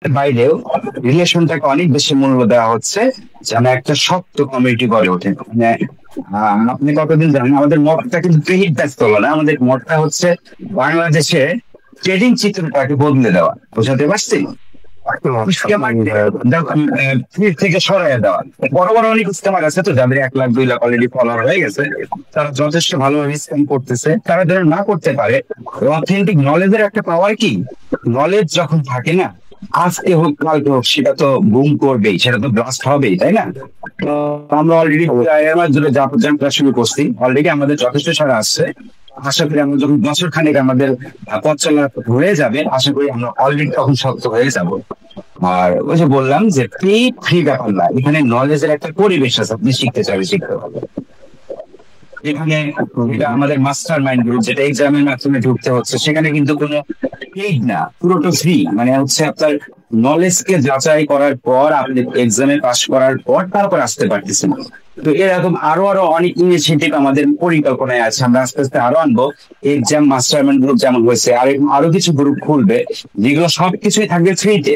বাইরেও রিলেশনটাকে অনেক বেশি মূল্য দেওয়া হচ্ছে, যেন একটা শক্ত কমিউনিটি গড়ে ওঠে। মানে আপনি কতদিন জানেন আমাদের মতটা কিন্তু প্রিহিট ব্যাচ তোলা না, আমাদের মতটা হচ্ছে বাংলাদেশে ট্রেডিং চিত্রটাকে বদলে দেওয়া। বোঝাতে পারছি? ফিল্ড থেকে সরাইয়া দেওয়া। বড় বড় অনেক স্ক্যামার আছে তো, যাদের 1 লাখ 2 লাখ অলরেডি ফলোয়ার হয়ে গেছে, তারা যথেষ্ট ভালোভাবে স্ক্যাম করতেছে। তারা যেন না করতে পারে, অথেন্টিক নলেজের একটা পাওয়ার কি, নলেজ যখন থাকে না, আজকে হোক কালকে হোক সেটা তো বুম করবেই, সেটা তো ব্লাস্ট হবেই, তাই না? তো আমরা অলরেডি জুড়ে যাত্রা শুরু করছি, অলরেডি আমাদের যথেষ্ট সারা আসছে। আশা করি আমরা যখন বছর খানেক আমাদের পথ চলা হয়ে যাবে, আশা করি আমরা অলরেডি তখন শক্ত হয়ে যাব। আর ওই যে বললাম যে ফ্রি ফ্রি ব্যাপার না, এখানে নলেজের একটা পরিবেশ আছে, আপনি শিখতে চাইলে শিখতে পারবেন। এখানে এটা আমাদের মাস্টার মাইন্ড গ্রুপ, যেটা এক্সামের মাধ্যমে ঢুকতে হচ্ছে, সেখানে কিন্তু কোনো পেইড না, পুরোটা ফ্রি। মানে হচ্ছে আপনার নলেজ কে যাচাই করার পর, আপনি এক্সামে পাস করার পর তারপর আসতে পারতেছেন। তো এরকম আরো আরো অনেক ইনিশিয়েটিভ আমাদের পরিকল্পনায় আছে, আমরা আস্তে আস্তে আরো আনবো। এক্সাম মাস্টার মাইন্ড গ্রুপ যেমন হয়েছে, আরো কিছু গ্রুপ খুলবে, যেগুলো সবকিছুই থাকবে ফ্রিতে।